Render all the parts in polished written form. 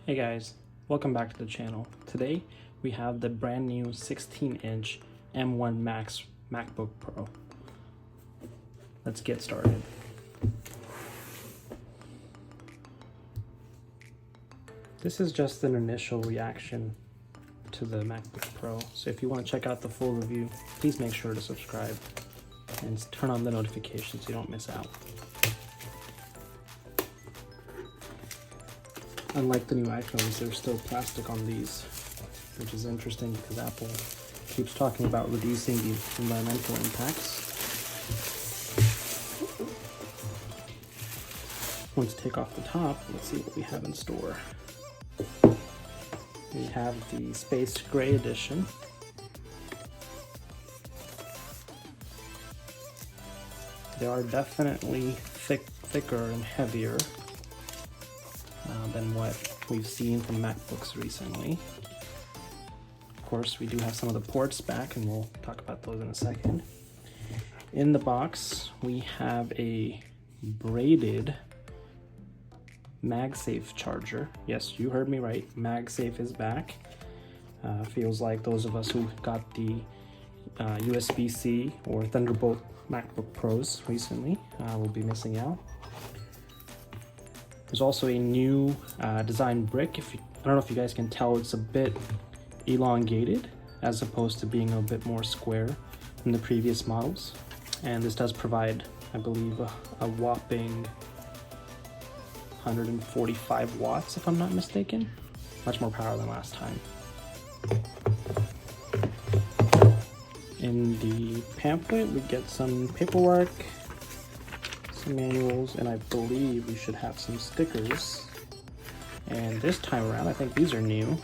Hey guys, welcome back to the channel. Today we have the brand new 16-inch M1 Max MacBook Pro. Let's get started. This is just an initial reaction to the MacBook Pro, so if you want to check out the full review, please make sure to subscribe and turn on the notifications so you don't miss out. Unlike the new iPhones, there's still plastic on these, which is interesting because Apple keeps talking about reducing the environmental impacts. Once take off the top, let's see what we have in store. We have the Space Gray edition. They are definitely thicker and heavier than what we've seen from MacBooks recently. Of course, we do have some of the ports back, and we'll talk about those in a second. In the box, we have a braided MagSafe charger. Yes, you heard me right. MagSafe is back. Feels like those of us who got the USB-C or Thunderbolt MacBook Pros recently will be missing out. There's also a new design brick. I don't know if you guys can tell, it's a bit elongated as opposed to being a bit more square than the previous models. And this does provide, I believe, a whopping 145 watts, if I'm not mistaken. Much more power than last time. In the pamphlet, we get some paperwork, some manuals, and I believe we should have some stickers. And this time around, I think these are new.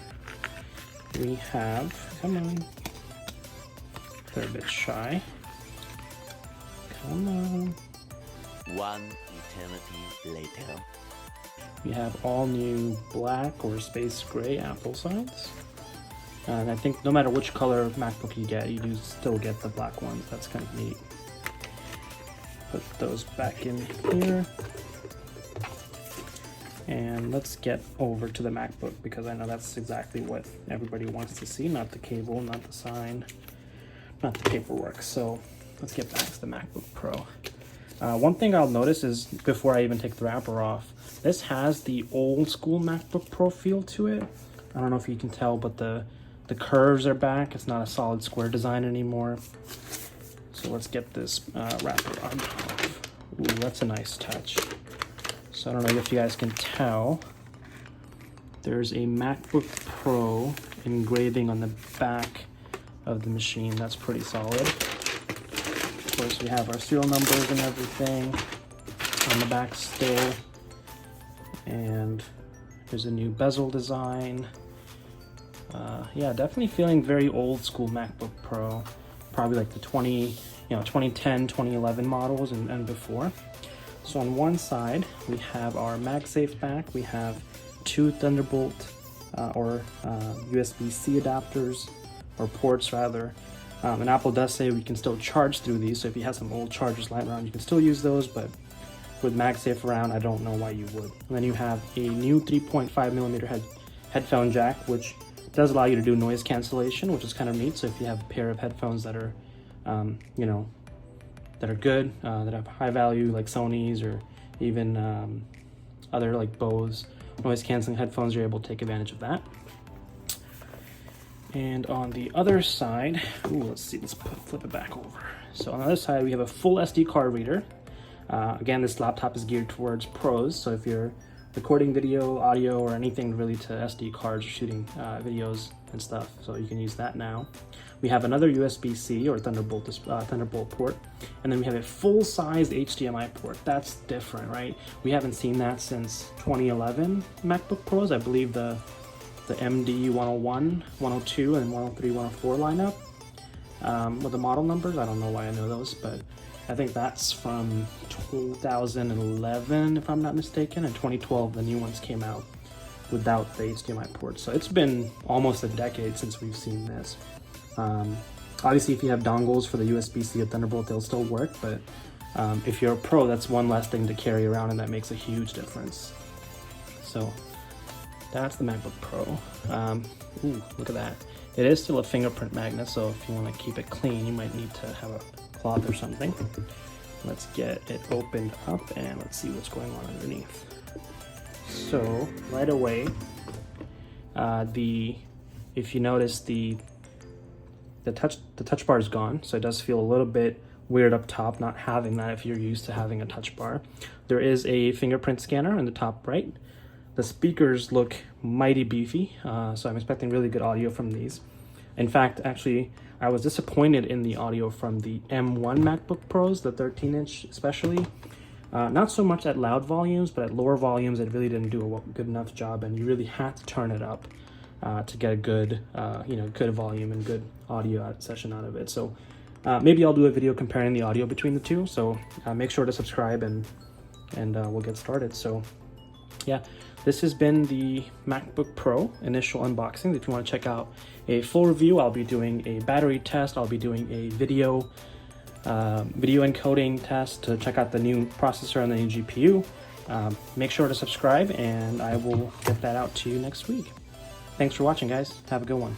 We have, come on, they're a bit shy. Come on. One eternity later. We have all new black or space gray Apple sides. And I think no matter which color MacBook you get, you do still get the black ones. That's kind of neat. Put those back in here. And let's get over to the MacBook, because I know that's exactly what everybody wants to see, not the cable, not the sign, not the paperwork. So let's get back to the MacBook Pro. One thing I'll notice is, before I even take the wrapper off, this has the old school MacBook Pro feel to it. I don't know if you can tell, but the curves are back. It's not a solid square design anymore. So let's get this wrapper on off. Ooh, that's a nice touch. So I don't know if you guys can tell, there's a MacBook Pro engraving on the back of the machine. That's pretty solid. Of course, we have our serial numbers and everything on the back still. And there's a new bezel design. Yeah, definitely feeling very old school MacBook Pro. Probably like the 2010, 2011 models and before. So on one side, we have our MagSafe back. We have two Thunderbolt or USB-C adapters, or ports rather. And Apple does say we can still charge through these, so if you have some old chargers lying around, you can still use those, but with MagSafe around, I don't know why you would. And then you have a new 3.5mm headphone jack, which does allow you to do noise cancellation, which is kind of neat. So if you have a pair of headphones that are, that are good, that have high value, like Sony's or even other like Bose noise canceling headphones, you're able to take advantage of that. And on the other side, let's see, let's flip it back over. So on the other side, we have a full SD card reader. Again, this laptop is geared towards pros, so if you're recording video, audio, or anything really to SD cards, or shooting videos and stuff, so you can use that now. We have another USB-C or Thunderbolt port, and then we have a full-sized HDMI port. That's different, right? We haven't seen that since 2011 MacBook Pros. I believe the MD 101, 102, and 103, 104 lineup. With the model numbers, I don't know why I know those, but I think that's from 2011, if I'm not mistaken, and 2012, the new ones came out without the HDMI port. So it's been almost a decade since we've seen this. Obviously, if you have dongles for the USB-C or Thunderbolt, they'll still work, but if you're a pro, that's one less thing to carry around, and that makes a huge difference. So that's the MacBook Pro. Ooh, look at that. It is still a fingerprint magnet, so if you want to keep it clean, you might need to have a cloth or something. Let's get it opened up and let's see what's going on underneath. So right away, if you notice the touch bar is gone, so it does feel a little bit weird up top not having that if you're used to having a touch bar. There is a fingerprint scanner in the top right. The speakers look mighty beefy, so I'm expecting really good audio from these. In fact, actually, I was disappointed in the audio from the M1 MacBook Pros, the 13-inch especially. Not so much at loud volumes, but at lower volumes, it really didn't do a good enough job, and you really had to turn it up to get a good, good volume and good audio session out of it. So maybe I'll do a video comparing the audio between the two. So make sure to subscribe and we'll get started. So yeah, this has been the MacBook Pro initial unboxing. If you want to check out a full review, I'll be doing a battery test. I'll be doing a video encoding test to check out the new processor and the new GPU. Make sure to subscribe, and I will get that out to you next week. Thanks for watching, guys. Have a good one.